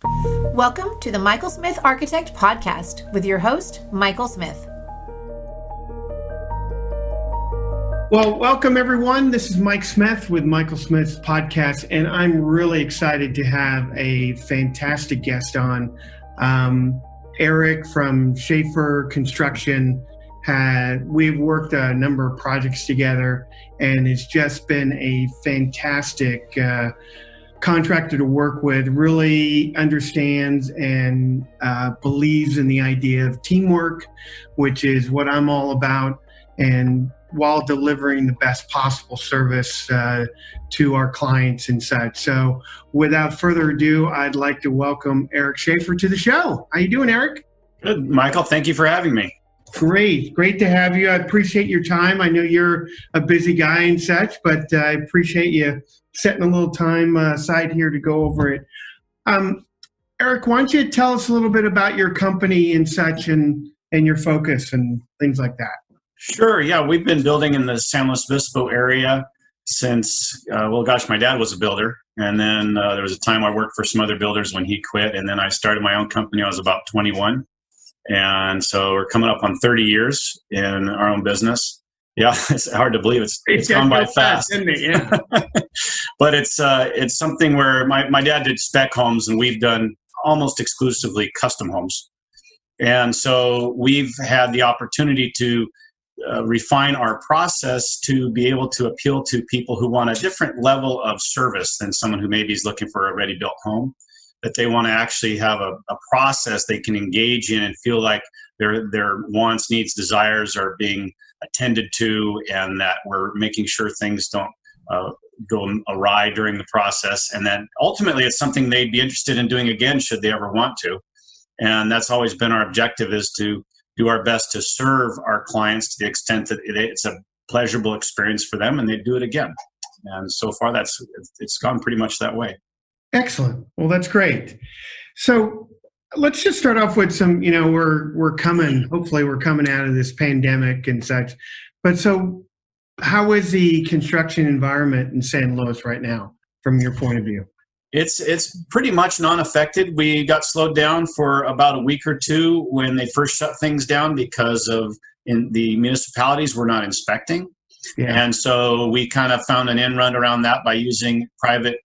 Welcome to the Michael Smith Architect Podcast with your host, Michael Smith. Well, welcome everyone. This is Mike Smith with Michael Smith's podcast, and I'm really excited to have a fantastic guest on. Erich from Schaefer Construction. We've worked a number of projects together, and it's just been a fantastic contractor to work with. Really understands and believes in the idea of teamwork, which is what I'm all about, and while delivering the best possible service to our clients and such. So without further ado, I'd like to welcome Erich Schaefer to the show. How you doing, Erich? Good, Michael. Thank you for having me. Great to have you. I appreciate your time. I know you're a busy guy and such, but I appreciate you setting a little time aside here to go over it. Erich, why don't you tell us a little bit about your company and such, and your focus and things like that? Sure. Yeah, we've been building in the San Luis Obispo area since, my dad was a builder. And then there was a time I worked for some other builders when he quit. And then I started my own company. I was about 21. And so we're coming up on 30 years in our own business. Yeah, it's hard to believe. It's gone by fast. Isn't it? Yeah. But it's something where my dad did spec homes, and we've done almost exclusively custom homes. And so we've had the opportunity to refine our process to be able to appeal to people who want a different level of service than someone who maybe is looking for a ready-built home, that they want to actually have a process they can engage in and feel like their wants, needs, desires are being attended to, and that we're making sure things don't go awry during the process. And then ultimately it's something they'd be interested in doing again should they ever want to. And that's always been our objective, is to do our best to serve our clients to the extent that it's a pleasurable experience for them and they do it again. And so far it's gone pretty much that way. Excellent. Well, that's great. So let's just start off with some, hopefully we're coming out of this pandemic and such. But so how is the construction environment in San Luis right now from your point of view? It's pretty much non-affected. We got slowed down for about a week or two when they first shut things down because in the municipalities were not inspecting. Yeah. And so we kind of found an end run around that by using private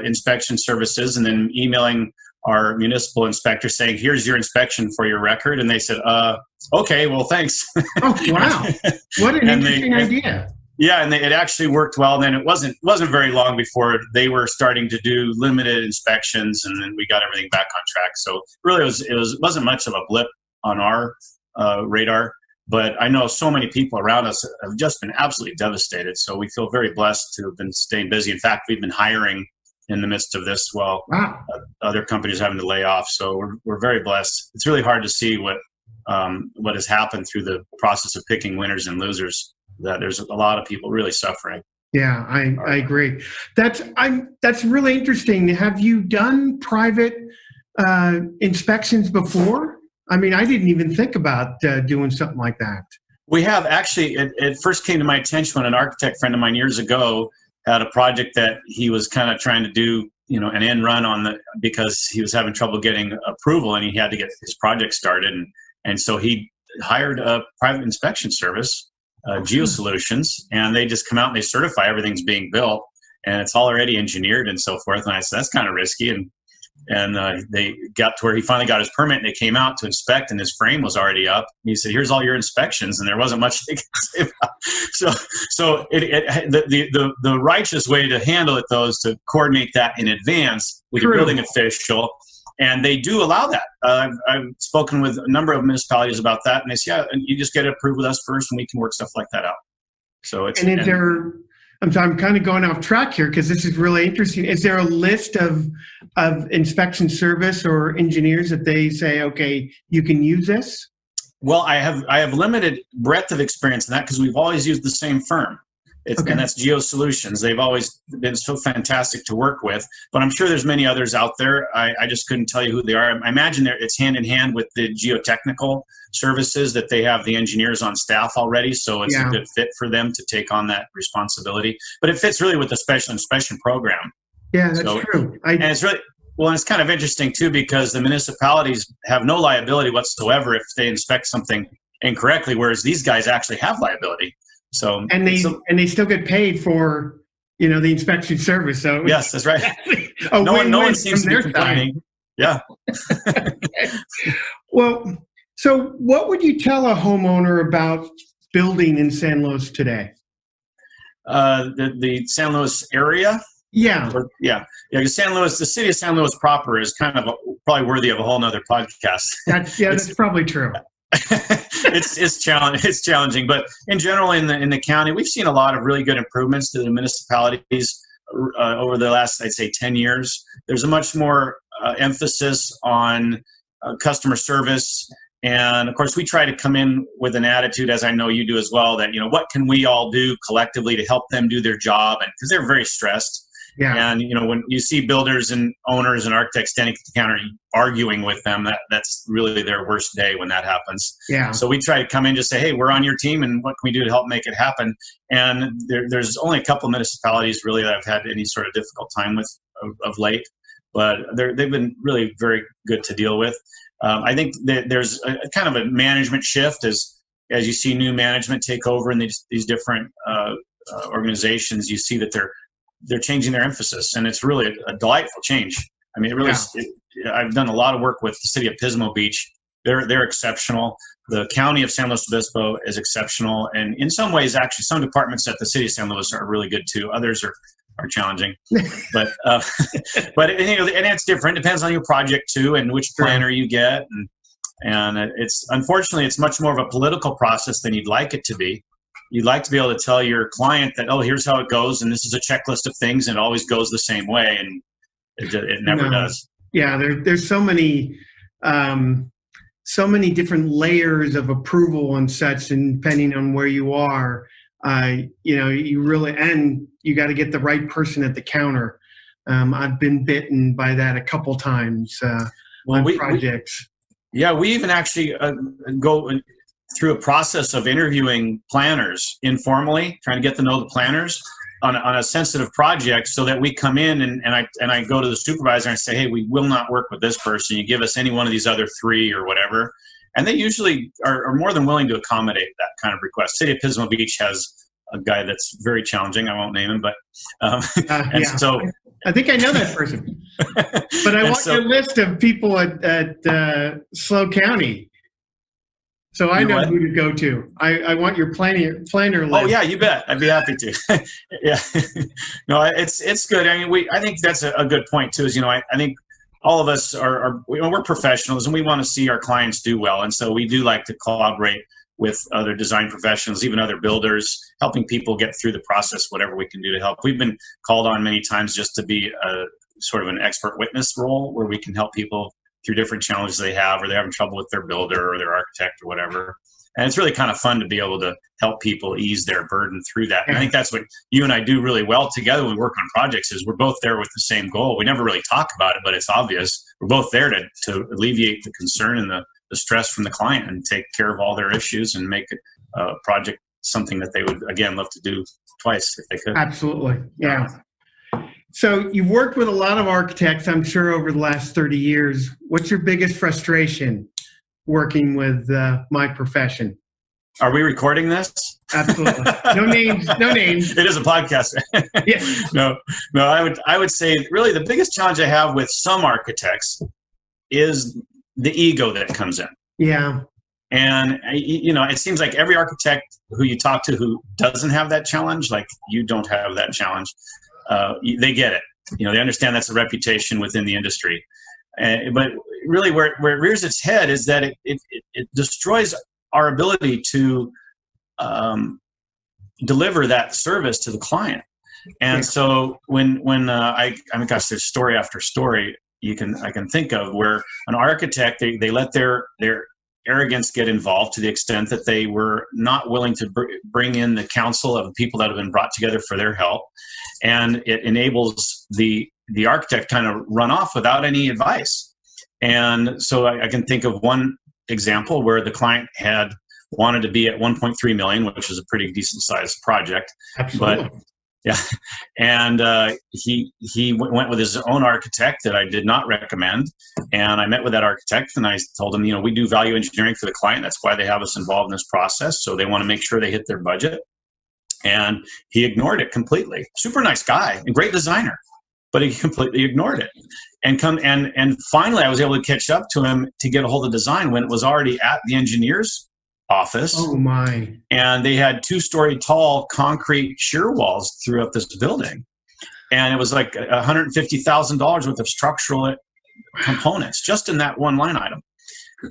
inspection services and then emailing our municipal inspector saying, here's your inspection for your record. And they said, okay, well, thanks. Oh, wow. What an interesting idea. Yeah, and it actually worked well. And then it wasn't very long before they were starting to do limited inspections, and then we got everything back on track. So really, it wasn't much of a blip on our radar. But I know so many people around us have just been absolutely devastated. So we feel very blessed to have been staying busy. In fact, we've been hiring in the midst of this while other companies are having to lay off. So we're very blessed. It's really hard to see what has happened through the process of picking winners and losers, that there's a lot of people really suffering. Yeah, I agree. That's really interesting. Have you done private inspections before? I mean, I didn't even think about doing something like that. We have actually. It first came to my attention when an architect friend of mine years ago had a project that he was kind of trying to do, an end run on because he was having trouble getting approval and he had to get his project started, and so he hired a private inspection service. Geosolutions, and they just come out and they certify everything's being built and it's already engineered and so forth. And I said, that's kind of risky. And they got to where he finally got his permit, and they came out to inspect, and his frame was already up. And he said, here's all your inspections. And there wasn't much they could say about it. So the righteous way to handle it, though, is to coordinate that in advance with your building official. And they do allow that. I've spoken with a number of municipalities about that, and they say, yeah, you just get it approved with us first, and we can work stuff like that out. So it's. I'm kind of going off track here because this is really interesting. Is there a list of inspection service or engineers that they say, okay, you can use this? Well, I have limited breadth of experience in that because we've always used the same firm. And that's Geosolutions. They've always been so fantastic to work with, but I'm sure there's many others out there. I just couldn't tell you who they are. I imagine it's hand in hand with the geotechnical services that they have the engineers on staff already, so it's a good fit for them to take on that responsibility. But it fits really with the special inspection program. Yeah, that's true. And it's really, Well, and it's kind of interesting too, because the municipalities have no liability whatsoever if they inspect something incorrectly, whereas these guys actually have liability. So and they still get paid for, the inspection service. So yes, that's right. No one seems to be complaining. Yeah. Okay. Well, so what would you tell a homeowner about building in San Luis today? The San Luis area. Yeah. Yeah. Because San Luis, the city of San Luis proper, is kind of probably worthy of a whole nother podcast. That's probably true. It's challenging, but in general, in the county, we've seen a lot of really good improvements to the municipalities over the last, I'd say, 10 years. There's a much more emphasis on customer service. And of course, we try to come in with an attitude, as I know you do as well, that, what can we all do collectively to help them do their job? And because they're very stressed. Yeah. And, when you see builders and owners and architects standing at the counter arguing with them, that's really their worst day when that happens. Yeah. So we try to come in and just say, hey, we're on your team, and what can we do to help make it happen? And there's only a couple of municipalities really that I've had any sort of difficult time with of late, but they've been really very good to deal with. I think that there's a kind of a management shift as you see new management take over in these different organizations. You see that they're changing their emphasis, and it's really a delightful change. I mean, it really. Yeah. I've done a lot of work with the city of Pismo Beach. They're exceptional. The county of San Luis Obispo is exceptional, and in some ways, actually, some departments at the city of San Luis are really good too. Others are challenging, but and it's different. It depends on your project too, and which planner you get, and it's unfortunately it's much more of a political process than you'd like it to be. You'd like to be able to tell your client that, oh, here's how it goes, and this is a checklist of things, and it always goes the same way, and it never does. Yeah, there's so many different layers of approval and such, and depending on where you are, you really, and you got to get the right person at the counter. I've been bitten by that a couple times on projects. We even actually go through a process of interviewing planners informally, trying to get to know the planners on a sensitive project, so that we come in and I go to the supervisor and I say, hey, we will not work with this person. You give us any one of these other three or whatever. And they usually are more than willing to accommodate that kind of request. City of Pismo Beach has a guy that's very challenging. I won't name him, but so I think I know that person. But I want your list of people at SLO County. So I know who to go to. I want your planner list. Oh yeah, you bet. I'd be happy to. Yeah. No, it's good. I mean, I think that's a good point too. Is I think all of us we're professionals, and we want to see our clients do well, and so we do like to collaborate with other design professionals, even other builders, helping people get through the process, whatever we can do to help. We've been called on many times just to be a sort of an expert witness role, where we can help people through different challenges they have, or they're having trouble with their builder or their architect or whatever. And it's really kind of fun to be able to help people ease their burden through that. And I think that's what you and I do really well together when we work on projects, is we're both there with the same goal. We never really talk about it, but it's obvious. We're both there to alleviate the concern and the stress from the client, and take care of all their issues, and make a project something that they would, again, love to do twice if they could. Absolutely. Yeah. So you've worked with a lot of architects, I'm sure, over the last 30 years. What's your biggest frustration working with my profession? Are we recording this? Absolutely. No names. No names. It is a podcast. Yeah. No. I would say really the biggest challenge I have with some architects is the ego that comes in. Yeah. And it seems like every architect who you talk to who doesn't have that challenge, like you don't have that challenge, they get it. They understand that's a reputation within the industry. But really where it rears its head is that it destroys our ability to deliver that service to the client. And so when there's story after story I can think of where an architect, they let their arrogance get involved to the extent that they were not willing to bring in the counsel of the people that have been brought together for their help. And it enables the architect kind of run off without any advice. And so I can think of one example where the client had wanted to be at 1.3 million, which is a pretty decent sized project. Absolutely. Yeah. And he went with his own architect that I did not recommend. And I met with that architect and I told him, we do value engineering for the client. That's why they have us involved in this process. So they want to make sure they hit their budget. And he ignored it completely. Super nice guy and great designer, but he completely ignored it. And finally I was able to catch up to him to get a hold of design when it was already at the engineer's office. Oh my. And they had 2-story tall concrete shear walls throughout this building. And it was like $150,000 worth of structural components just in that one line item.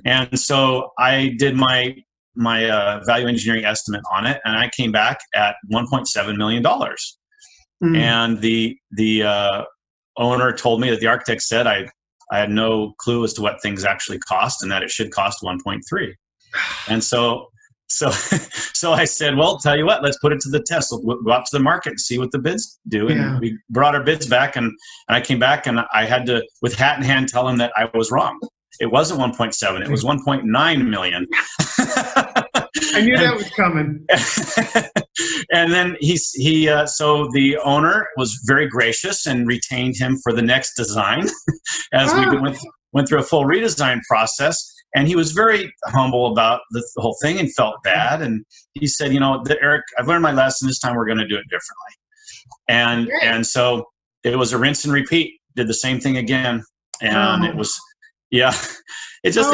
And so I did my value engineering estimate on it, and I came back at $1.7 million. And the owner told me that the architect said I had no clue as to what things actually cost and that it should cost 1.3. And so I said, well, tell you what, let's put it to the test. We'll go out to the market and see what the bids do. And we brought our bids back, and I came back and I had to, with hat in hand, tell him that I was wrong. It wasn't 1.7, it was 1.9 million. I knew that was coming. And then so the owner was very gracious and retained him for the next design as we went through a full redesign process. And he was very humble about the whole thing and felt bad. And he said, Eric, I've learned my lesson. This time we're going to do it differently. And so it was a rinse and repeat. Did the same thing again. And it was, it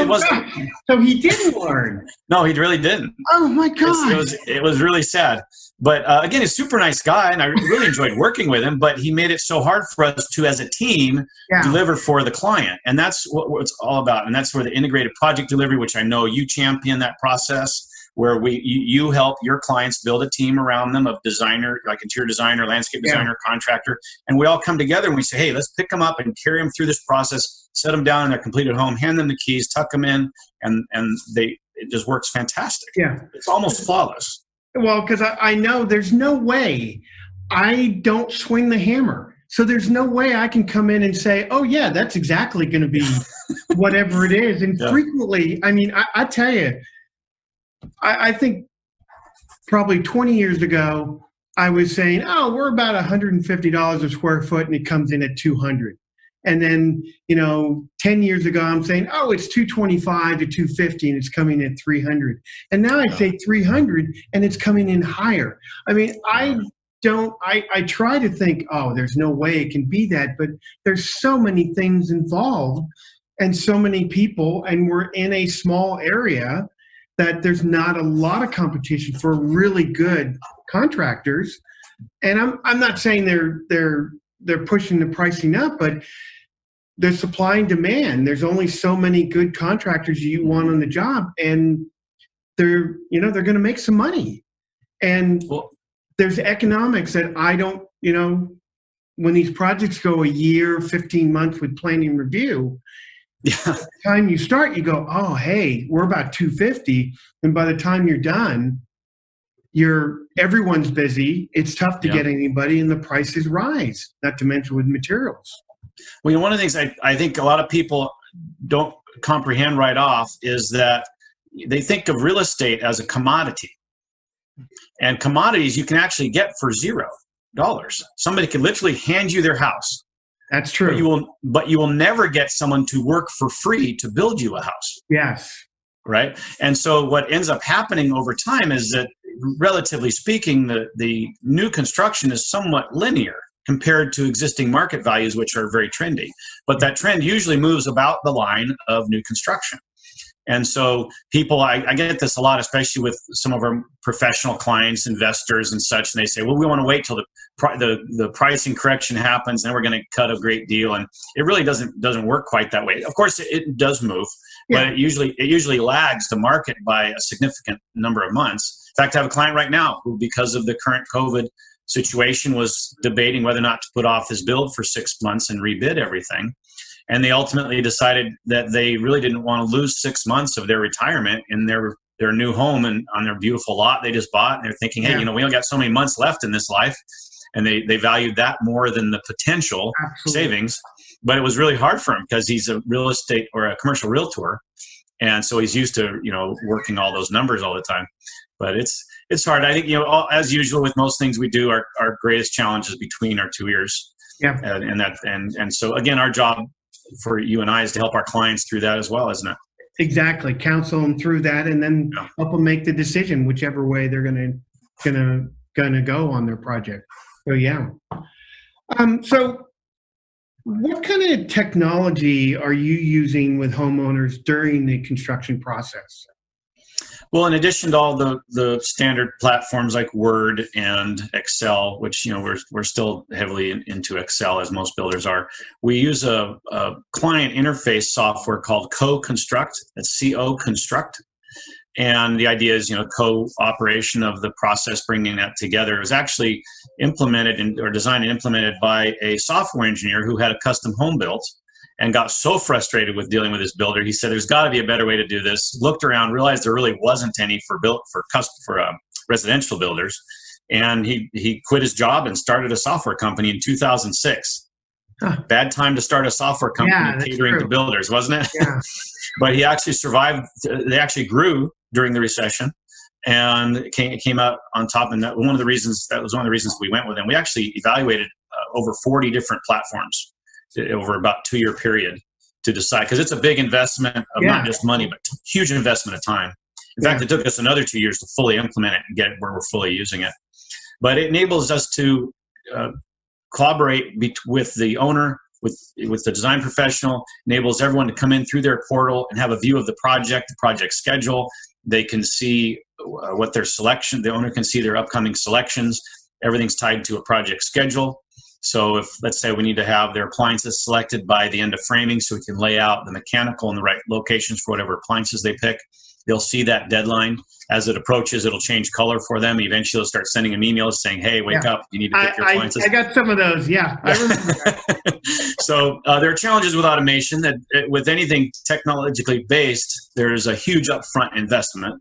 wasn't. So he didn't learn. No, he really didn't. Oh my God. It was really sad. But again, he's a super nice guy, and I really enjoyed working with him, but he made it so hard for us to, as a team, deliver for the client. And that's what it's all about. And that's where the integrated project delivery, which I know you champion that process, where you help your clients build a team around them of designer, like interior designer, landscape designer, contractor. And we all come together and we say, hey, let's pick them up and carry them through this process, set them down in their completed home, hand them the keys, tuck them in, and it just works fantastic. Yeah. It's almost flawless. Well, because I know there's no way I don't swing the hammer. So there's no way I can come in and say, oh, yeah, that's exactly going to be whatever it is. And frequently, I mean, I tell you, I think probably 20 years ago, I was saying, oh, we're about $150 a square foot, and it comes in at 200. And then, 10 years ago, I'm saying, oh, it's 225 to 250, and it's coming at 300. And now I say 300, and it's coming in higher. I mean, I try to think, oh, there's no way it can be that, but there's so many things involved and so many people, and we're in a small area that there's not a lot of competition for really good contractors. And I'm not saying they're pushing the pricing up, but there's supply and demand. There's only so many good contractors you want on the job, and they're going to make some money. And there's economics that I don't, when these projects go a year, 15 months with planning review, by the time you start, you go, oh, hey, we're about 250. And by the time you're done, everyone's busy. It's tough to get anybody, and the prices rise, not to mention with materials. Well, one of the things I think a lot of people don't comprehend right off is that they think of real estate as a commodity. And commodities you can actually get for $0. Somebody can literally hand you their house. That's true. But you will never get someone to work for free to build you a house. Yes. Right? And so what ends up happening over time is that, relatively speaking, the new construction is somewhat linear compared to existing market values, which are very trendy. But that trend usually moves about the line of new construction. And so people, I get this a lot, especially with some of our professional clients, investors and such, and they say, well, we want to wait till the pricing correction happens, and we're going to cut a great deal. And it really doesn't work quite that way. Of course, it does move, but it usually lags the market by a significant number of months. In fact, I have a client right now who, because of the current COVID situation, was debating whether or not to put off his build for 6 months and rebid everything. And they ultimately decided that they really didn't want to lose 6 months of their retirement in their new home and on their beautiful lot they just bought. And they're thinking, hey, we only got so many months left in this life. And they valued that more than the potential savings. But it was really hard for him because he's a real estate or a commercial realtor. And so he's used to, working all those numbers all the time. But it's hard. I think, as usual with most things we do, our greatest challenge is between our two ears. Yeah. And so again, our job for you and I is to help our clients through that as well, isn't it? Exactly. Counsel them through that, and then help them make the decision whichever way they're gonna go on their project. So yeah. So what kind of technology are you using with homeowners during the construction process? Well, in addition to all the standard platforms like Word and Excel, which we're still heavily into Excel as most builders are, we use a client interface software called Co-Construct. That's Co-Construct, and the idea is co-operation of the process, bringing that together. It was actually implemented or designed and implemented by a software engineer who had a custom home built, and got so frustrated with dealing with this builder. He said, there's got to be a better way to do this. Looked around, realized there really wasn't any for residential builders. And he quit his job and started a software company in 2006. Huh. Bad time to start a software company catering to builders, wasn't it? Yeah. But he actually survived. They actually grew during the recession and came out on top. And that was one of the reasons we went with him. We actually evaluated over 40 different platforms over about a 2-year period to decide, because it's a big investment of not just money, but huge investment of time. In fact, it took us another 2 years to fully implement it and get it where we're fully using it. But it enables us to collaborate with the owner, with the design professional, enables everyone to come in through their portal and have a view of the project schedule. They can see what their selection, the owner can see their upcoming selections. Everything's tied to a project schedule. So if, let's say, we need to have their appliances selected by the end of framing so we can lay out the mechanical in the right locations for whatever appliances they pick, they'll see that deadline. As it approaches, it'll change color for them. Eventually, they'll start sending them emails saying, hey, wake up, you need to pick your appliances. I got some of those, I remember that. So there are challenges with automation that with anything technologically based, there's a huge upfront investment.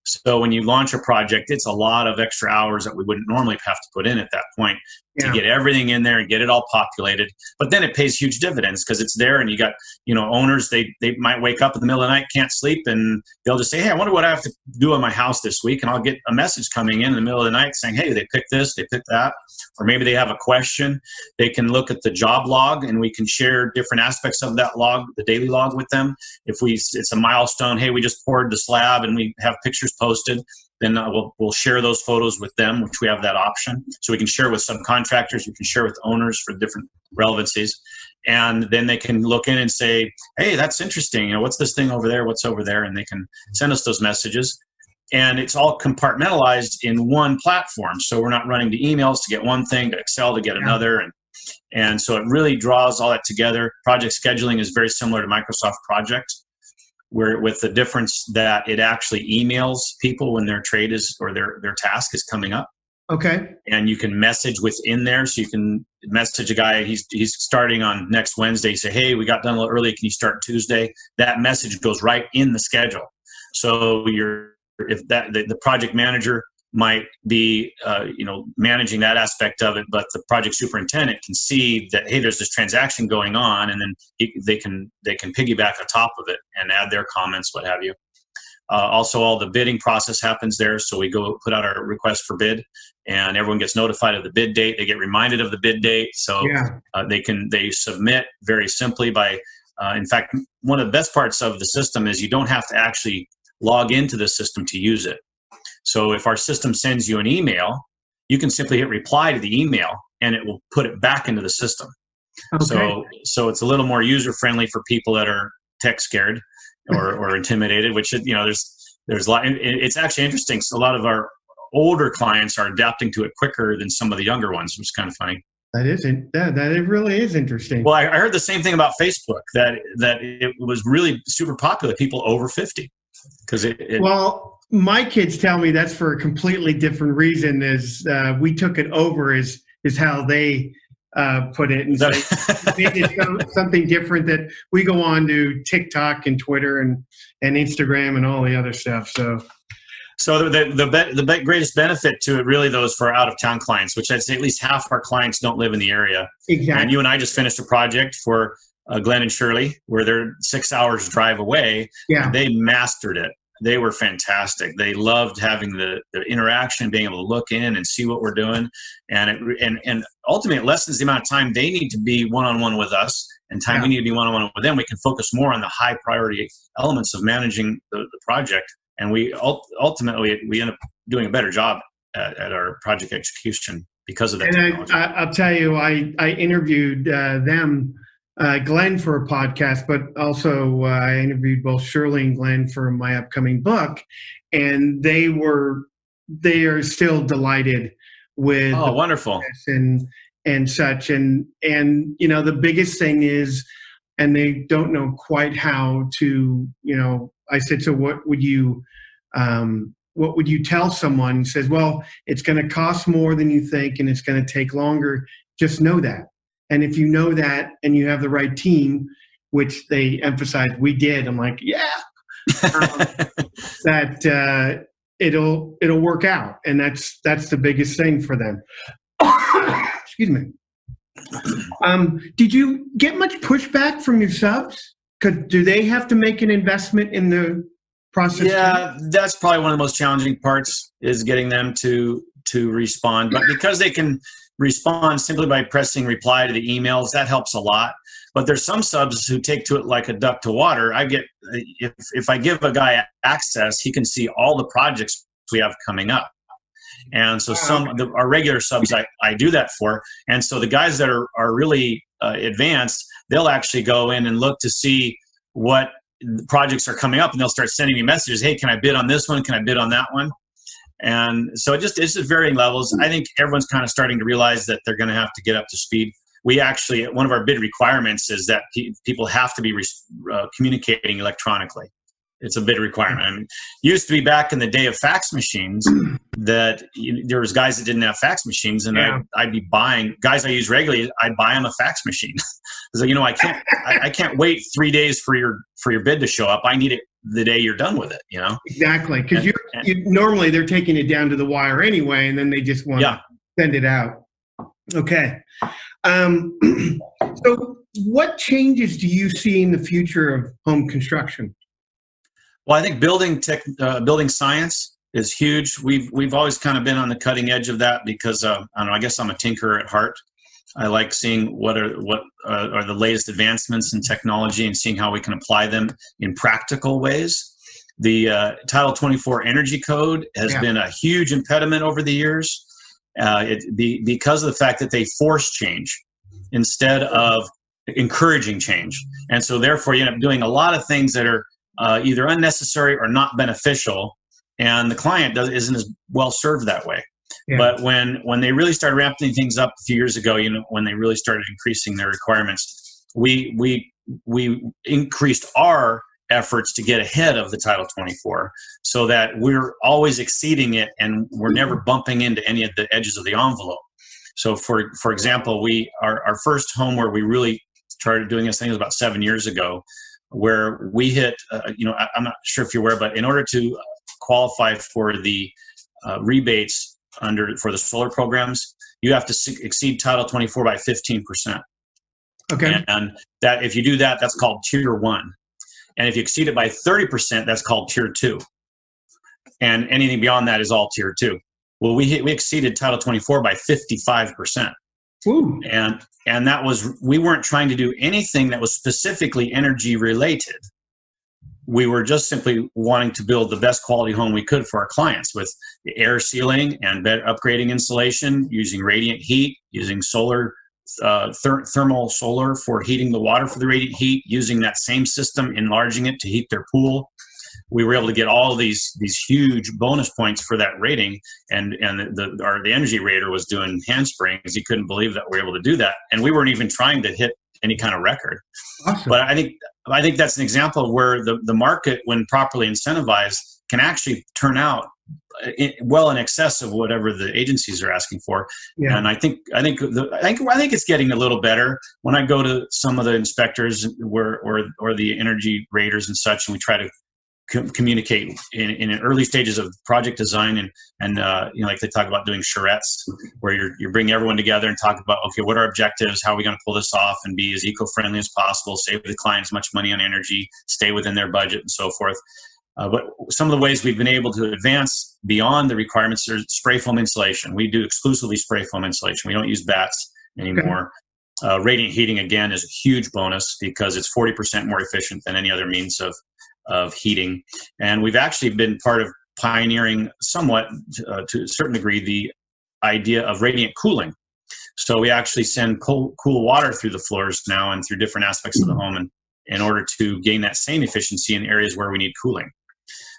So when you launch a project, it's a lot of extra hours that we wouldn't normally have to put in at that point to get everything in there and get it all populated. But then it pays huge dividends because it's there, and you got, owners, they might wake up in the middle of the night, can't sleep, and they'll just say, hey, I wonder what I have to do on my house this week. And I'll get a message coming in the middle of the night saying, hey, they picked this, they picked that. Or maybe they have a question. They can look at the job log, and we can share different aspects of that log, the daily log, with them. If it's a milestone, hey, we just poured the slab and we have pictures posted, then we'll share those photos with them, which we have that option. So we can share with subcontractors, we can share with owners for different relevancies. And then they can look in and say, hey, that's interesting. What's this thing over there? What's over there? And they can send us those messages. And it's all compartmentalized in one platform. So we're not running to emails to get one thing, to Excel to get another. And so it really draws all that together. Project scheduling is very similar to Microsoft Project, where with the difference that it actually emails people when their trade is, or their task is coming up. Okay. And you can message within there. So you can message a guy, he's starting on next Wednesday. You say, hey, we got done a little early. Can you start Tuesday? That message goes right in the schedule. So the project manager might be, managing that aspect of it, but the project superintendent can see that, hey, there's this transaction going on, and then they can piggyback on top of it and add their comments, what have you. Also, all the bidding process happens there. So we go put out our request for bid, and everyone gets notified of the bid date. They get reminded of the bid date. So they submit very simply by, in fact, one of the best parts of the system is you don't have to actually log into the system to use it. So if our system sends you an email, you can simply hit reply to the email, and it will put it back into the system. Okay. So it's a little more user-friendly for people that are tech scared or intimidated, which, there's a lot. It's actually interesting. So a lot of our older clients are adapting to it quicker than some of the younger ones, which is kind of funny. That it really is interesting. Well, I heard the same thing about Facebook, that it was really super popular, people over 50. Well, my kids tell me that's for a completely different reason. Is we took it over is how they put it, and it's something different that we go on to TikTok and Twitter and Instagram and all the other stuff. So the greatest benefit to it really, though, is for our out-of-town clients, which I'd say at least half of our clients don't live in the area. Exactly. And you and I just finished a project for Glenn and Shirley, where they're 6 hours drive away. Yeah. And they mastered it. they were fantastic. They loved having the interaction, being able to look in and see what we're doing, and ultimately it lessens the amount of time they need to be one-on-one with us, and time we need to be one-on-one with them. We can focus more on the high priority elements of managing the project, and we ultimately end up doing a better job at our project execution because of that. And I'll tell you, I interviewed them. Glenn for a podcast, but also I interviewed both Shirley and Glenn for my upcoming book, and they are still delighted with wonderful and such, and the biggest thing is, and they don't know quite how to, I said, so what would you tell someone? He says, well, it's going to cost more than you think, and it's going to take longer. Just know that. And if you know that and you have the right team, which they emphasize we did, I'm like, yeah, that it'll work out. And that's the biggest thing for them. Excuse me. Did you get much pushback from your subs? Because do they have to make an investment in the process? Yeah, that's probably one of the most challenging parts, is getting them to respond. But because they can respond simply by pressing reply to the emails, that helps a lot. But there's some subs who take to it like a duck to water. If I give a guy access, he can see all the projects we have coming up. And so our regular subs I do that for. And so the guys that are really advanced, they'll actually go in and look to see what projects are coming up, and they'll start sending me messages. Hey, can I bid on this one? Can I bid on that one? And so it's just varying levels. I think everyone's kind of starting to realize that they're going to have to get up to speed. We actually, one of our bid requirements is that people have to be communicating electronically. It's a bid requirement. I mean, used to be back in the day of fax machines that there was guys that didn't have fax machines, and I'd be buying guys I use regularly. I'd buy them a fax machine. So I can't wait 3 days for your bid to show up. I need it the day you're done with it. Exactly, because normally they're taking it down to the wire anyway, and then they just want to send it out. Okay. So what changes do you see in the future of home construction? Well, I think building science is huge. We've always kind of been on the cutting edge of that because I don't know. I guess I'm a tinkerer at heart. I like seeing what are the latest advancements in technology and seeing how we can apply them in practical ways. The Title 24 Energy Code has been a huge impediment over the years because of the fact that they force change instead of encouraging change. And so therefore you end up doing a lot of things that are either unnecessary or not beneficial, and the client isn't as well served that way. Yeah. But when they really started ramping things up a few years ago, when they really started increasing their requirements, we increased our efforts to get ahead of the Title 24 so that we're always exceeding it and we're never bumping into any of the edges of the envelope. So for example, our first home where we really started doing this thing was about 7 years ago, where we hit, I'm not sure if you're aware, but in order to qualify for the rebates for the solar programs, you have to exceed Title 24 by 15%. Okay. And that if you do that, that's called Tier 1. And if you exceed it by 30%, that's called Tier 2. And anything beyond that is all Tier 2. Well, we exceeded Title 24 by 55%. Ooh. And that was, we weren't trying to do anything that was specifically energy related. We were just simply wanting to build the best quality home we could for our clients with the air sealing and upgrading insulation, using radiant heat, using solar, thermal solar for heating the water for the radiant heat, using that same system, enlarging it to heat their pool. We were able to get all these huge bonus points for that rating, and the energy rater was doing handsprings. He couldn't believe that we were able to do that, and we weren't even trying to hit any kind of record. Awesome. But I think that's an example of where the market, when properly incentivized, can actually turn out well in excess of whatever the agencies are asking for. Yeah. And I think it's getting a little better. When I go to some of the inspectors or the energy raters and such, and we try to communicate in early stages of project design, and like they talk about doing charrettes, where you're bringing everyone together and talk about, okay, what are our objectives, how are we going to pull this off and be as eco-friendly as possible, save the client as much money on energy, stay within their budget, and so forth. But some of the ways we've been able to advance beyond the requirements are spray foam insulation. We do exclusively spray foam insulation. We don't use bats anymore. Radiant heating, again, is a huge bonus because it's 40% more efficient than any other means of heating. And we've actually been part of pioneering somewhat, to a certain degree, the idea of radiant cooling. So we actually send cool water through the floors now and through different aspects of the home in order to gain that same efficiency in areas where we need cooling.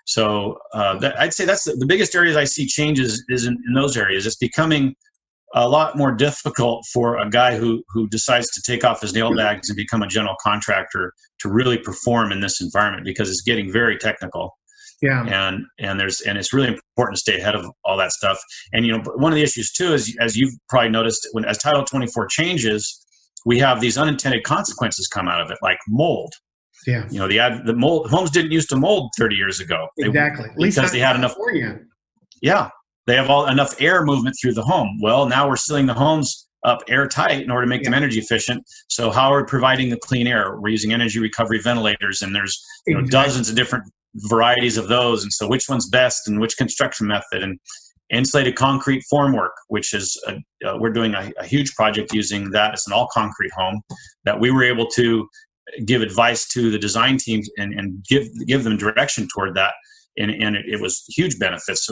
So I'd say that's the biggest areas I see changes is in those areas. It's becoming a lot more difficult for a guy who decides to take off his nail bags and become a general contractor to really perform in this environment because it's getting very technical. Yeah. And it's really important to stay ahead of all that stuff. And one of the issues too is, as you've probably noticed, as Title 24 changes, we have these unintended consequences come out of it, like mold. Yeah. The mold homes didn't used to mold 30 years ago. Exactly. Because they had enough. Yeah. They have enough air movement through the home. Well, now we're sealing the homes up airtight in order to make them energy efficient. So how are we providing the clean air? We're using energy recovery ventilators, and there's dozens of different varieties of those. And so which one's best and which construction method? And insulated concrete formwork, which is we're doing a huge project using that. It's an all concrete home that we were able to give advice to the design teams and give them direction toward that. And it was huge benefits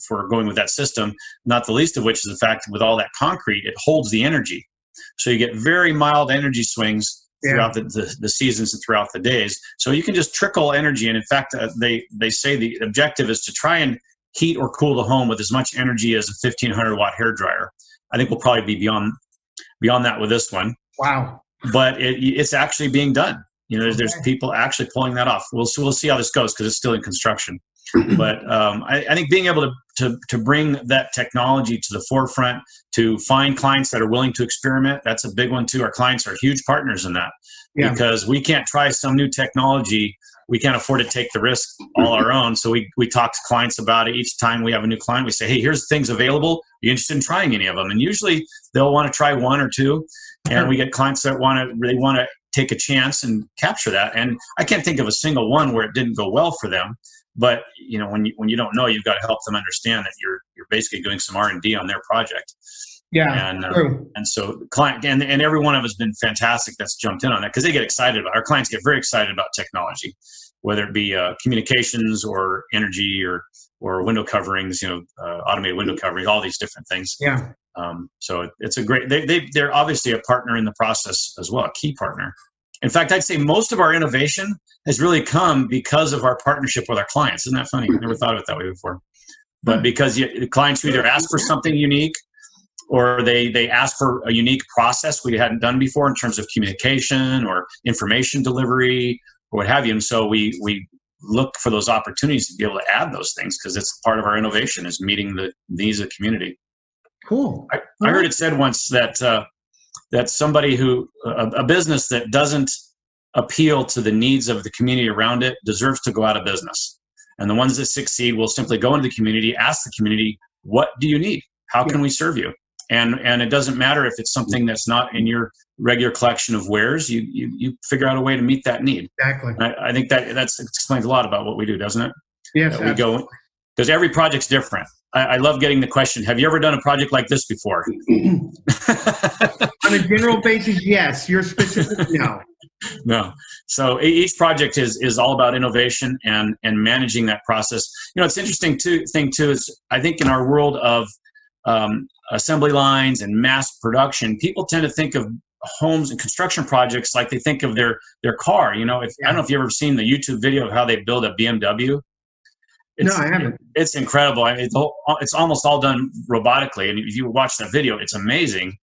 for going with that system, not the least of which is the fact that with all that concrete, it holds the energy. So you get very mild energy swings throughout the seasons and throughout the days. So you can just trickle energy. And in fact, they say the objective is to try and heat or cool the home with as much energy as a 1,500 watt hairdryer. I think we'll probably be beyond that with this one. Wow. But it's actually being done. There's people actually pulling that off. We'll see how this goes because it's still in construction. But I think being able to bring that technology to the forefront, to find clients that are willing to experiment, that's a big one too. Our clients are huge partners in that because we can't try some new technology. We can't afford to take the risk all our own. So we talk to clients about it. Each time we have a new client, we say, hey, here's things available. Are you interested in trying any of them? And usually they'll want to try one or two. And we get clients that really want to take a chance and capture that. And I can't think of a single one where it didn't go well for them. But when you don't know, you've got to help them understand that you're basically doing some R&D on their project. Yeah, and so the client and every one of us has been fantastic that's jumped in on that because they get excited about. Our clients get very excited about technology, whether it be communications or energy or window coverings, automated window coverings, all these different things. Yeah. So it's a great. They're obviously a partner in the process as well, a key partner. In fact, I'd say most of our innovation has really come because of our partnership with our clients. Isn't that funny? I never thought of it that way before. But because the clients who either ask for something unique or they ask for a unique process we hadn't done before in terms of communication or information delivery or what have you. And so we look for those opportunities to be able to add those things because it's part of our innovation is meeting the needs of the community. Cool. I heard it said once that somebody a business that doesn't appeal to the needs of the community around it deserves to go out of business. And the ones that succeed will simply go into the community, ask the community, what do you need? How can we serve you? And it doesn't matter if it's something that's not in your regular collection of wares, you figure out a way to meet that need. Exactly. I think that explains a lot about what we do, doesn't it? Yes, we go because every project's different. I love getting the question, have you ever done a project like this before? On a general basis, yes. You're specific, no. No. So each project is all about innovation and managing that process. It's interesting thing too is I think in our world of assembly lines and mass production, people tend to think of homes and construction projects like they think of their car. I don't know if you've ever seen the YouTube video of how they build a BMW. No, I haven't. It's incredible. It's almost all done robotically. And if you watch that video, it's amazing.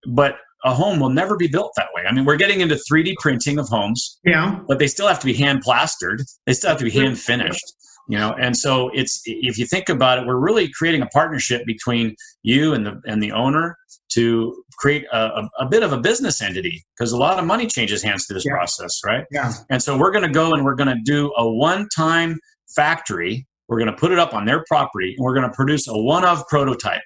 But a home will never be built that way. I mean, we're getting into 3D printing of homes. Yeah. But they still have to be hand plastered. They still have to be hand finished. And so if you think about it, we're really creating a partnership between you and the owner to create a bit of a business entity because a lot of money changes hands through this process, right? Yeah. And so we're going to go and we're going to do a one-time factory. We're going to put it up on their property and we're going to produce a one-of prototype.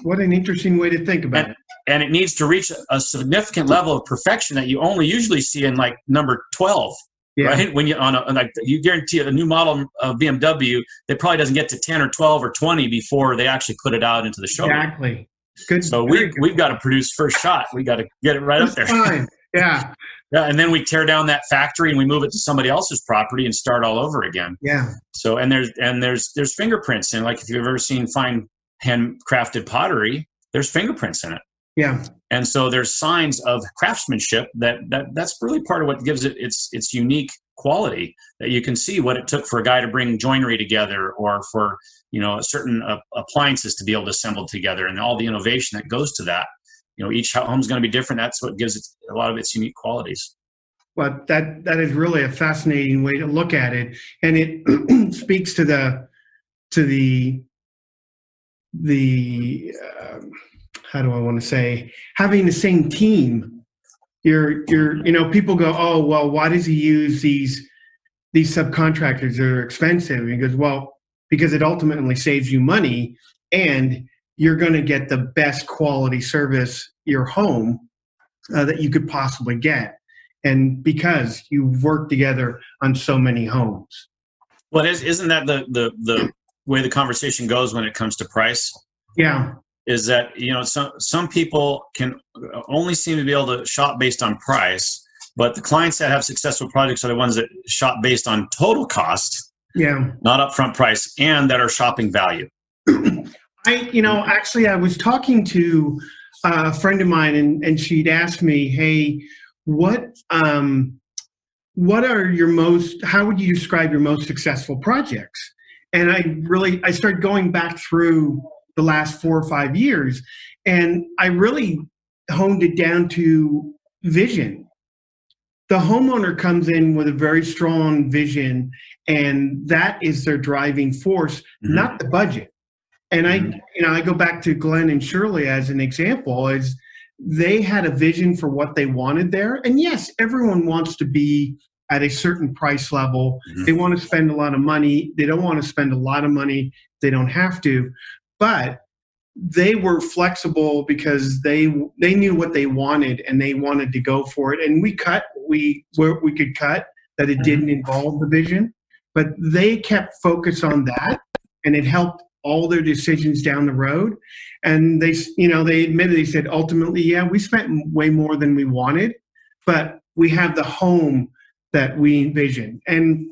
What an interesting way to think about it. And it needs to reach a significant level of perfection that you only usually see in like number 12 Yeah. Right? When you like you guarantee a new model of BMW, that probably doesn't get to 10 or 12 or 20 before they actually put it out into the showroom. Exactly. Good. So we've got to produce first shot. We got to get it right up there. Fine. Yeah. Yeah, and then we tear down that factory and we move it to somebody else's property and start all over again. Yeah. So there's fingerprints in, like if you've ever seen fine handcrafted pottery, there's fingerprints in it. Yeah. And so there's signs of craftsmanship that's really part of what gives it its unique quality, that you can see what it took for a guy to bring joinery together, or for certain appliances to be able to assemble together, and all the innovation that goes to that. Each home's going to be different. That's what gives it a lot of its unique qualities. But that is really a fascinating way to look at it, and it speaks to the how do I want to say, having the same team. People go, oh well, why does he use these subcontractors? They're expensive. And he goes, well, because it ultimately saves you money, and you're going to get the best quality service your home that you could possibly get, and because you've worked together on so many homes. Well, isn't that the way the conversation goes when it comes to price? Yeah. Is that some people can only seem to be able to shop based on price, but the clients that have successful projects are the ones that shop based on total cost, not upfront price, and that are shopping value. I was talking to a friend of mine, and she'd asked me, hey, what are how would you describe your most successful projects? And I started going back through the last 4 or 5 years, and I really honed it down to vision. The homeowner comes in with a very strong vision, and that is their driving force, not the budget. And I go back to Glenn and Shirley as an example, as they had a vision for what they wanted there. And yes, everyone wants to be at a certain price level. They want to spend a lot of money. They don't want to spend a lot of money. They don't have to. But they were flexible because they knew what they wanted, and they wanted to go for it. And we could cut that it didn't involve the vision, but they kept focus on that, and it helped all their decisions down the road. And they admitted, they said, ultimately, yeah, we spent way more than we wanted, but we have the home that we envisioned. And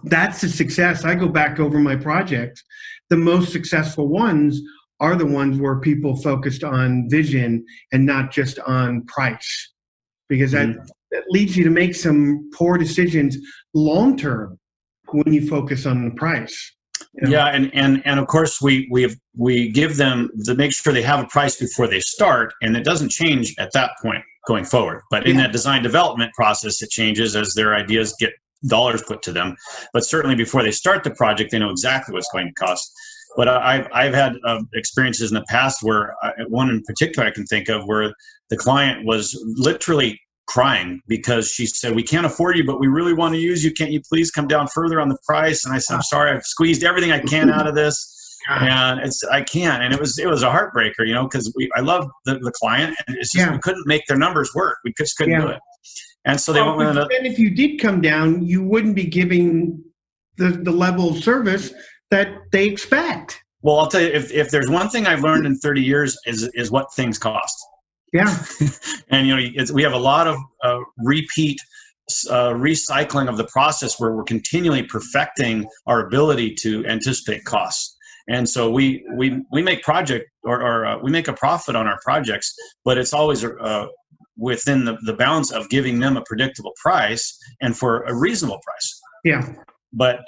that's the success. I go back over my projects. The most successful ones are the ones where people focused on vision and not just on price, because that leads you to make some poor decisions long term when you focus on the price. Yeah, and of course we give them to make sure they have a price before they start, and it doesn't change at that point going forward. But in that design development process, it changes as their ideas get dollars put to them. But certainly before they start the project, they know exactly what it's going to cost. But I've had experiences in the past where one in particular I can think of where the client was literally crying because she said, we can't afford you, but we really want to use you. Can't you please come down further on the price? And I said, I'm sorry, I've squeezed everything I can out of this. And I can't. And it was a heartbreaker, because I love the client, and it's just we couldn't make their numbers work. We just couldn't do it. And so they went with and if you did come down, you wouldn't be giving the level of service that they expect. Well, I'll tell you, if there's one thing I've learned in 30 years is what things cost. Yeah. And, we have a lot of repeat recycling of the process where we're continually perfecting our ability to anticipate costs. And so we make we make a profit on our projects, but it's always within the balance of giving them a predictable price and for a reasonable price. Yeah. But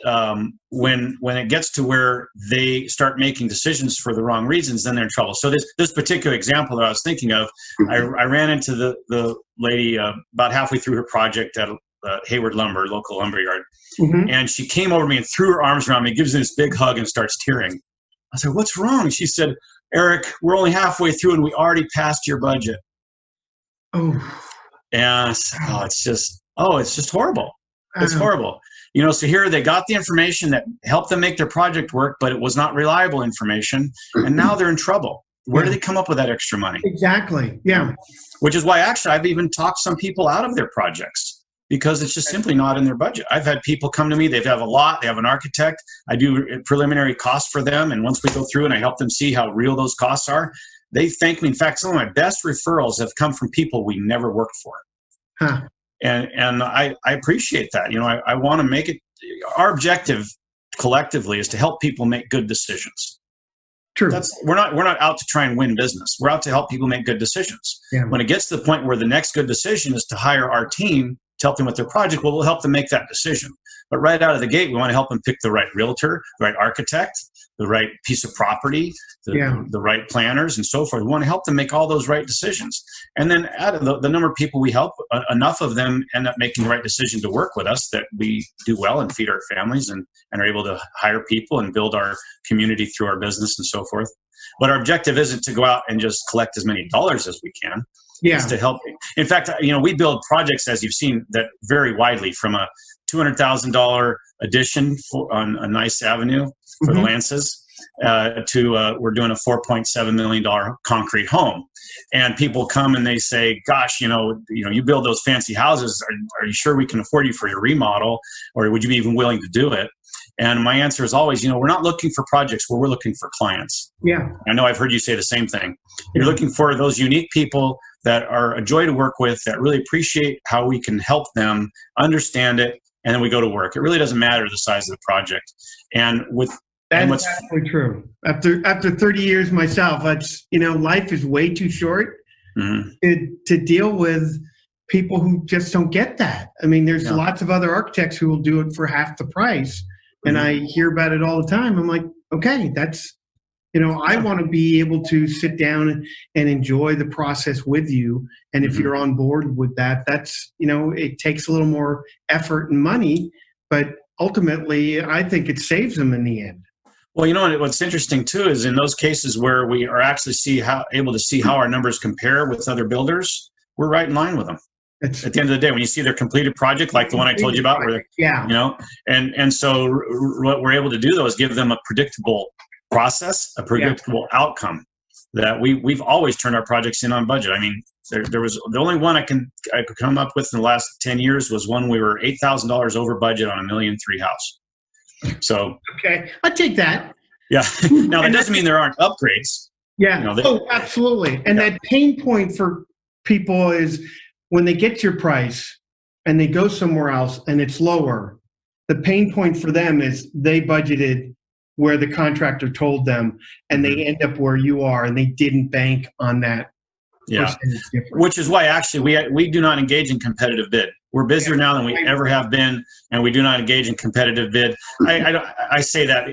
when it gets to where they start making decisions for the wrong reasons, then they're in trouble. So this particular example that I was thinking of, I ran into the lady about halfway through her project at Hayward Lumber, local lumber yard. And she came over to me and threw her arms around me, gives me this big hug, and starts tearing. I said, what's wrong? She said, Eric, we're only halfway through and we already passed your budget. Oh. And I said, it's just horrible. It's horrible. So here they got the information that helped them make their project work, but it was not reliable information. And now they're in trouble. Where do they come up with that extra money? Exactly. Yeah. Which is why actually I've even talked some people out of their projects because it's just simply not in their budget. I've had people come to me, they have a lot, they have an architect, I do preliminary costs for them, and once we go through and I help them see how real those costs are, they thank me. In fact, some of my best referrals have come from people we never worked for. Huh. And I appreciate that. I want to make it, our objective collectively is to help people make good decisions. True. We're not out to try and win business. We're out to help people make good decisions. Yeah. When it gets to the point where the next good decision is to hire our team to help them with their project, well, we'll help them make that decision. But right out of the gate, we want to help them pick the right realtor, the right architect, the right piece of property, the right planners, and so forth. We want to help them make all those right decisions. And then out of the number of people we help, enough of them end up making the right decision to work with us that we do well and feed our families and are able to hire people and build our community through our business and so forth. But our objective isn't to go out and just collect as many dollars as we can. Yeah. It's to help. In fact, we build projects, as you've seen, that vary widely, from a $200,000 addition on a nice avenue for the Lances to we're doing a $4.7 million concrete home. And people come and they say, gosh, you build those fancy houses. Are you sure we can afford you for your remodel? Or would you be even willing to do it? And my answer is always, we're not looking for projects where we're looking for clients. Yeah. I know I've heard you say the same thing. You're looking for those unique people that are a joy to work with, that really appreciate how we can help them understand it, and then we go to work. It really doesn't matter the size of the project. And that's absolutely true. After 30 years myself, life is way too short to deal with people who just don't get that. I mean, there's lots of other architects who will do it for half the price. And I hear about it all the time. I'm like, okay, that's, I want to be able to sit down and enjoy the process with you. And if you're on board with that, that's, it takes a little more effort and money, but ultimately I think it saves them in the end. Well, what's interesting too is in those cases where we are actually able to see how our numbers compare with other builders, we're right in line with them. At the end of the day, when you see their completed project, like the one I told you about, and so what we're able to do though is give them a predictable process, a predictable outcome that we've always turned our projects in on budget. I mean, there was the only one I could come up with in the last 10 years was one we were $8,000 over budget on a $1.3 million house. So okay, I'll take that. Yeah. Now that doesn't mean there aren't upgrades. Yeah. Absolutely. And that pain point for people is when they get your price and they go somewhere else and it's lower, the pain point for them is they budgeted where the contractor told them and they end up where you are and they didn't bank on that. Yeah. Which is why actually we do not engage in competitive bid. We're busier now than we ever have been, and we do not engage in competitive bid. I say that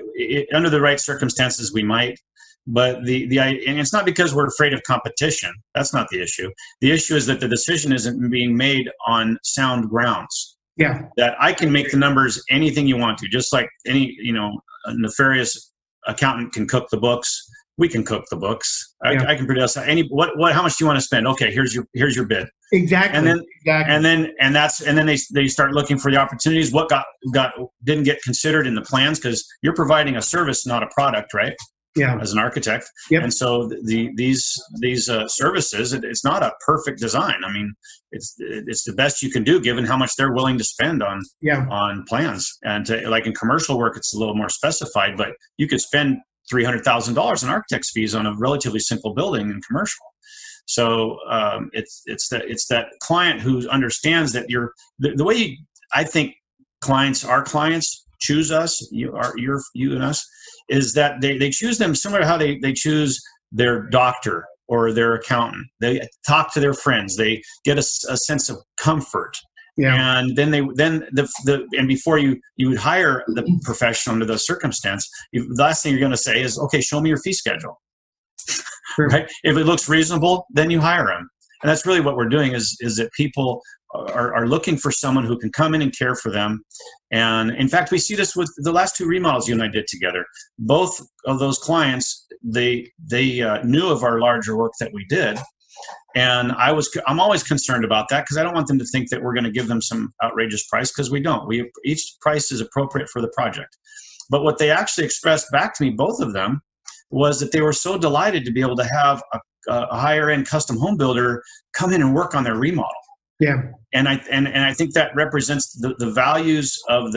under the right circumstances we might, but and it's not because we're afraid of competition. That's not the issue. The issue is that the decision isn't being made on sound grounds. Yeah. That I can make the numbers anything you want to, just like any a nefarious accountant can cook the books. We can cook the books. I can produce how much do you want to spend? Okay, here's your bid. Exactly. And then they start looking for the opportunities. What didn't get considered in the plans, because you're providing a service, not a product, right? Yeah. As an architect. Yep. And so these services, it's not a perfect design. I mean, it's the best you can do given how much they're willing to spend on plans. And like in commercial work, it's a little more specified, but you could spend $300,000 in architect's fees on a relatively simple building in commercial. So it's that client who understands that the way I think our clients choose us, you and us, is that they choose them similar to how they choose their doctor or their accountant. They talk to their friends. They get a sense of comfort. Yeah. And then and before you would hire the professional under those circumstance, the last thing you're going to say is, okay, show me your fee schedule. Sure. Right? If it looks reasonable, then you hire them. And that's really what we're doing is that people are looking for someone who can come in and care for them. And in fact, we see this with the last two remodels you and I did together. Both of those clients, they knew of our larger work that we did. And I'm always concerned about that because I don't want them to think that we're going to give them some outrageous price, because we don't. Each price is appropriate for the project. But what they actually expressed back to me, both of them, was that they were so delighted to be able to have a higher end custom home builder come in and work on their remodel. Yeah. And I think that represents the values of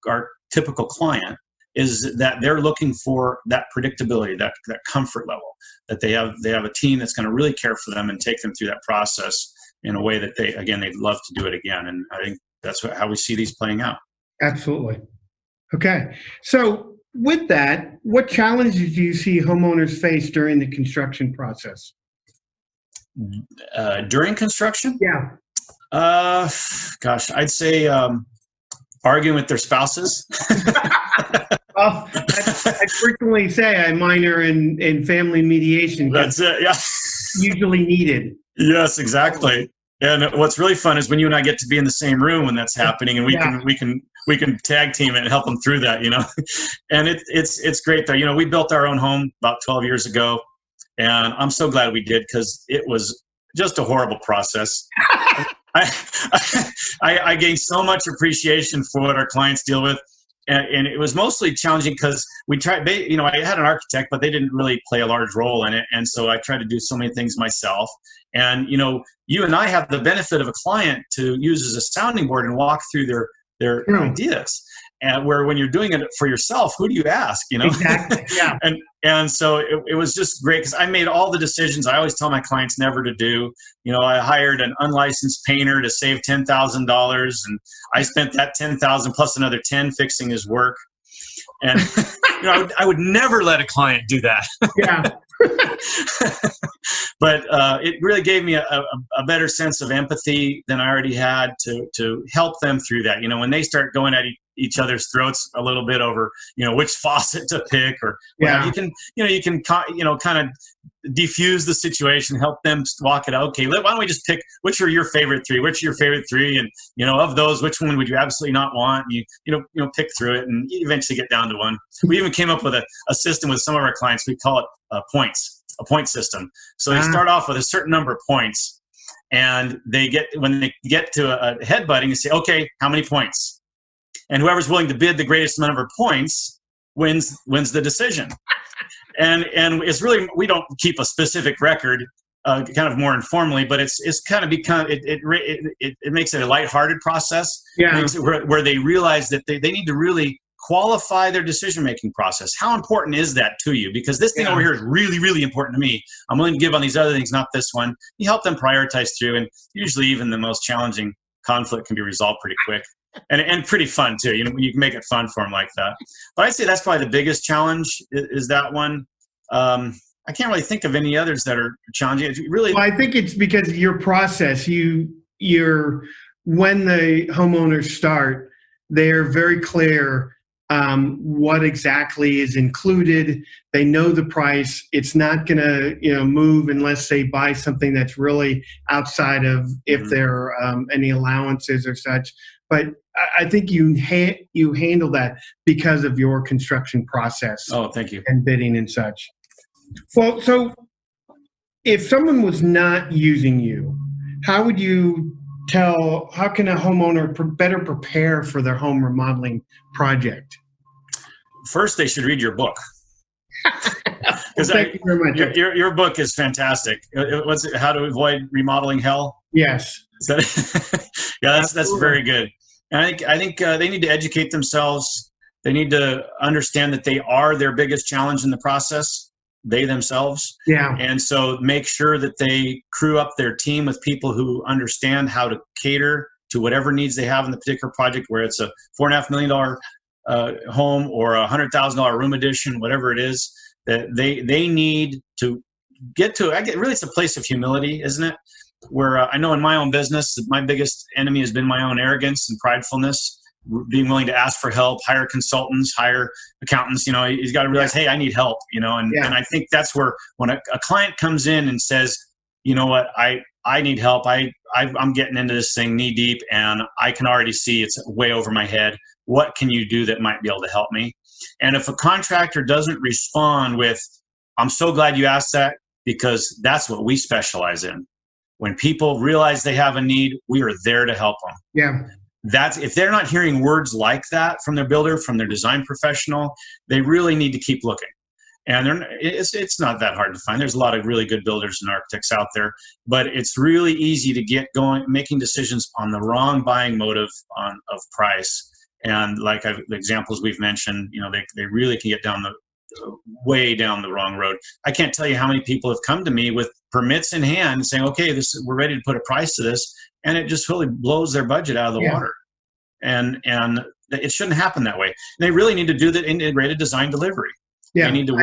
our typical client, is that they're looking for that predictability, that comfort level, that they have a team that's going to really care for them and take them through that process in a way that they'd love to do it again. And I think that's how we see these playing out. Absolutely. Okay. So with that, what challenges do you see homeowners face during the construction process? During construction? Yeah. Gosh, I'd say arguing with their spouses. Well, I frequently say I minor in family mediation. That's it. Yeah. Usually needed. Yes, exactly. And what's really fun is when you and I get to be in the same room when that's happening, and we can tag team it and help them through that, And it's great though. We built our own home about 12 years ago, and I'm so glad we did, because it was just a horrible process. I gained so much appreciation for what our clients deal with. And it was mostly challenging because we tried, I had an architect, but they didn't really play a large role in it. And so I tried to do so many things myself. And, you and I have the benefit of a client to use as a sounding board and walk through their ideas. And where when you're doing it for yourself, who do you ask, Exactly. Yeah. And so it was just great, because I made all the decisions I always tell my clients never to do. I hired an unlicensed painter to save $10,000, and I spent that $10,000 plus another $10 fixing his work. And I would never let a client do that. Yeah. But it really gave me a better sense of empathy than I already had to help them through that. When they start going at each other's throats a little bit over, which faucet to pick, or you can kind of diffuse the situation, help them walk it out. Okay, why don't we just pick which are your favorite three? Which are your favorite three? And of those, which one would you absolutely not want? And you pick through it, and you eventually get down to one. We even came up with a system with some of our clients. We call it points, a point system. So they start off with a certain number of points, and when they get to a headbutting, you say, okay, how many points? And whoever's willing to bid the greatest number of points wins the decision. And it's really, we don't keep a specific record, kind of more informally, but it's kind of become it makes it a lighthearted process. Yeah. Makes it where they realize that they need to really qualify their decision-making process. How important is that to you? Because this thing over here is really, really important to me. I'm willing to give on these other things, not this one. You help them prioritize through, and usually even the most challenging conflict can be resolved pretty quick. And pretty fun too. You can make it fun for them like that. But I'd say that's probably the biggest challenge is that one. I can't really think of any others that are challenging. Well, I think it's because of your process. You're when the homeowners start, they're very clear what exactly is included. They know the price. It's not going to move unless they buy something that's really outside of if there are any allowances or such. But I think you handle that because of your construction process. Oh, thank you. And bidding and such. Well, so if someone was not using you, how can a homeowner better prepare for their home remodeling project? First, they should read your book. Thank you very much. Your book is fantastic. What's it? How to Avoid Remodeling Hell? Yes. That's very good. And I think they need to educate themselves. They need to understand that they are their biggest challenge in the process, they themselves. Yeah. And so make sure that they crew up their team with people who understand how to cater to whatever needs they have in the particular project, where it's a $4.5 million home or a $100,000 room addition, whatever it is, that they need to get to. Really, it's a place of humility, isn't it? Where I know in my own business, my biggest enemy has been my own arrogance and pridefulness, being willing to ask for help, hire consultants, hire accountants. He's got to realize, hey, I need help, and I think that's where when a client comes in and says, you know what, I need help. I'm getting into this thing knee deep, and I can already see it's way over my head. What can you do that might be able to help me? And if a contractor doesn't respond with, I'm so glad you asked that, because that's what we specialize in. When people realize they have a need, we are there to help them. Yeah. If they're not hearing words like that from their builder, from their design professional, they really need to keep looking. And it's not that hard to find. There's a lot of really good builders and architects out there, but it's really easy to get going, making decisions on the wrong buying motive of price. And like the examples we've mentioned, they really can get way down the wrong road. I can't tell you how many people have come to me with permits in hand saying, okay, we're ready to put a price to this. And it just really blows their budget out of the water. And it shouldn't happen that way. And they really need to do that integrated design delivery. Yeah, they need to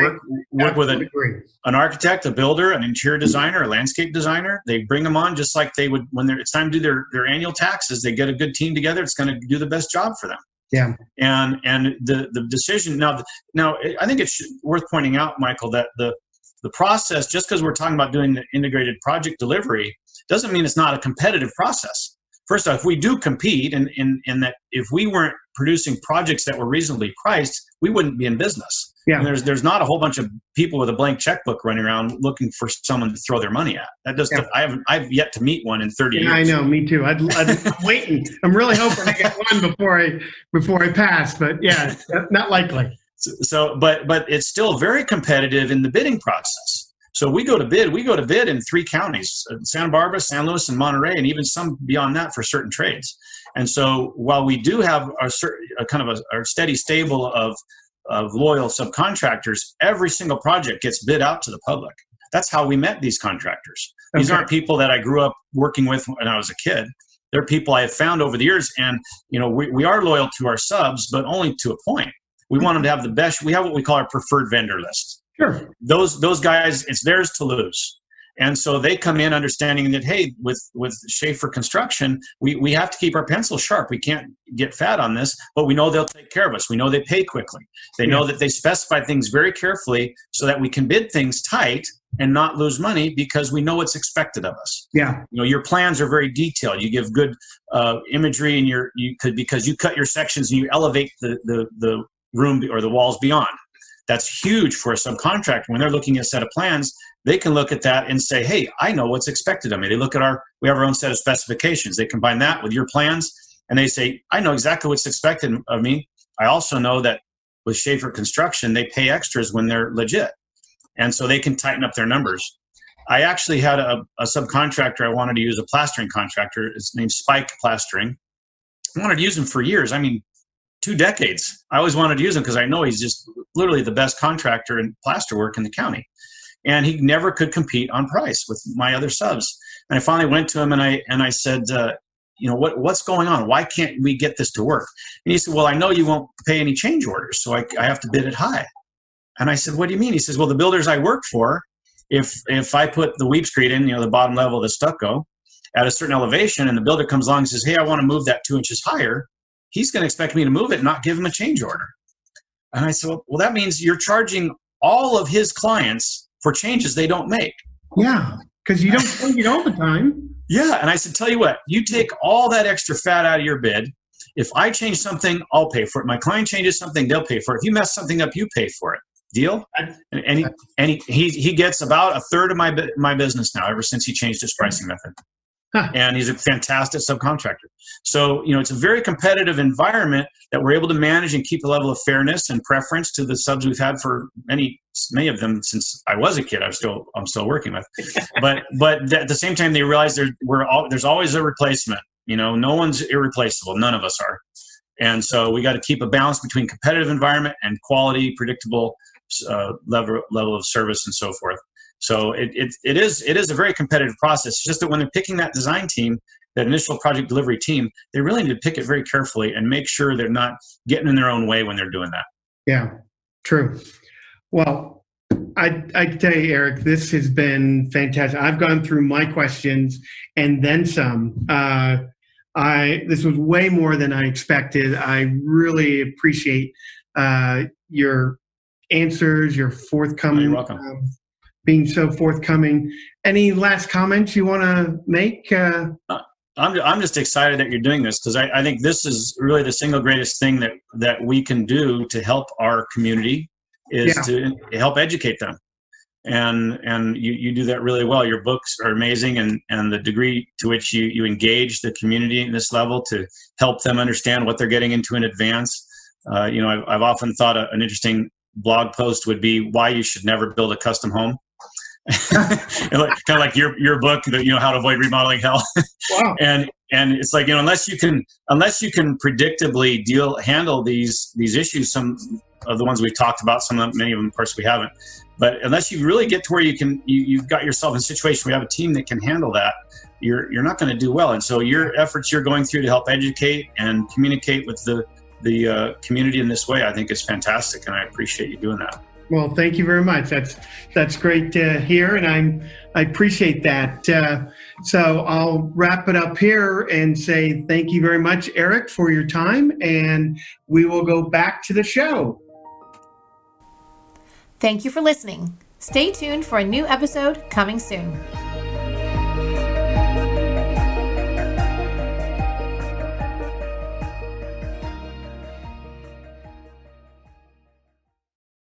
work with an architect, a builder, an interior designer, a landscape designer. They bring them on just like they would when it's time to do their annual taxes. They get a good team together. It's going to do the best job for them. Yeah. And the decision now, I think it's worth pointing out, Michael, that the process, just because we're talking about doing the integrated project delivery, doesn't mean it's not a competitive process. First off, we do compete in that if we weren't producing projects that were reasonably priced, we wouldn't be in business. Yeah. And there's not a whole bunch of people with a blank checkbook running around looking for someone to throw their money at. I've yet to meet one in 30 years. I know, me too. I'm waiting. I'm really hoping to get one before I pass, but yeah, not likely. But it's still very competitive in the bidding process. So we go to bid in 3 counties, Santa Barbara, San Luis, and Monterey, and even some beyond that for certain trades. And so while we do have our steady stable of loyal subcontractors, every single project gets bid out to the public. That's how we met these contractors. These aren't people that I grew up working with when I was a kid. They're people I have found over the years. And, we are loyal to our subs, but only to a point. We want them to have the best. We have what we call our preferred vendor list. Sure. Those guys, it's theirs to lose. And so they come in understanding that, hey, with Schaefer Construction, we have to keep our pencil sharp. We can't get fat on this, but we know they'll take care of us. We know they pay quickly. They know that they specify things very carefully so that we can bid things tight and not lose money because we know what's expected of us. Yeah. Your plans are very detailed. You give good imagery, and because you cut your sections and you elevate the room or the walls beyond. That's huge for a subcontractor. When they're looking at a set of plans, they can look at that and say, hey, I know what's expected of me. They look at we have our own set of specifications. They combine that with your plans, and they say, I know exactly what's expected of me. I also know that with Schaefer Construction, they pay extras when they're legit. And so they can tighten up their numbers. I actually had a subcontractor I wanted to use, a plastering contractor. It's named Spike Plastering. I wanted to use him for years. 2 decades. I always wanted to use him because I know he's just literally the best contractor in plaster work in the county. And he never could compete on price with my other subs. And I finally went to him and I said, what's going on? Why can't we get this to work? And he said, well, I know you won't pay any change orders, so I have to bid it high. And I said, what do you mean? He says, well, the builders I work for, if I put the weep screed in, the bottom level of the stucco at a certain elevation, and the builder comes along and says, hey, I want to move that 2 inches higher, he's going to expect me to move it and not give him a change order. And I said, well, that means you're charging all of his clients for changes they don't make. Yeah, because you don't change it all the time. Yeah, and I said, tell you what, you take all that extra fat out of your bid. If I change something, I'll pay for it. My client changes something, they'll pay for it. If you mess something up, you pay for it. Deal? And he gets about a third of my business now, ever since he changed his pricing method. Huh. And he's a fantastic subcontractor. So, it's a very competitive environment that we're able to manage and keep a level of fairness and preference to the subs we've had for many of them since I was a kid. I'm still working with. But at the same time, they realize there's always a replacement. No one's irreplaceable. None of us are. And so we got to keep a balance between competitive environment and quality, predictable level of service and so forth. So it is a very competitive process. It's just that when they're picking that design team, that initial project delivery team, they really need to pick it very carefully and make sure they're not getting in their own way when they're doing that. Yeah, true. Well, I can tell you, Eric, this has been fantastic. I've gone through my questions and then some. This was way more than I expected. I really appreciate your answers, your forthcoming. You're welcome. Being so forthcoming. Any last comments you want to make? I'm just excited that you're doing this because I think this is really the single greatest thing that we can do to help our community is to help educate them. And you do that really well. Your books are amazing, and the degree to which you engage the community at this level to help them understand what they're getting into in advance. I've often thought an interesting blog post would be why you should never build a custom home. Kind of like your book, how to avoid remodeling hell. Wow. And it's like, unless you can predictably handle these issues, some of the ones we've talked about, many of them, of course, we haven't. But unless you really get to where you've got yourself in a situation where you have a team that can handle that, you're not going to do well. And so your efforts you're going through to help educate and communicate with the community in this way, I think is fantastic, and I appreciate you doing that. Well, thank you very much. That's great to hear, and I appreciate that. So I'll wrap it up here and say thank you very much, Erich, for your time, and we will go back to the show. Thank you for listening. Stay tuned for a new episode coming soon.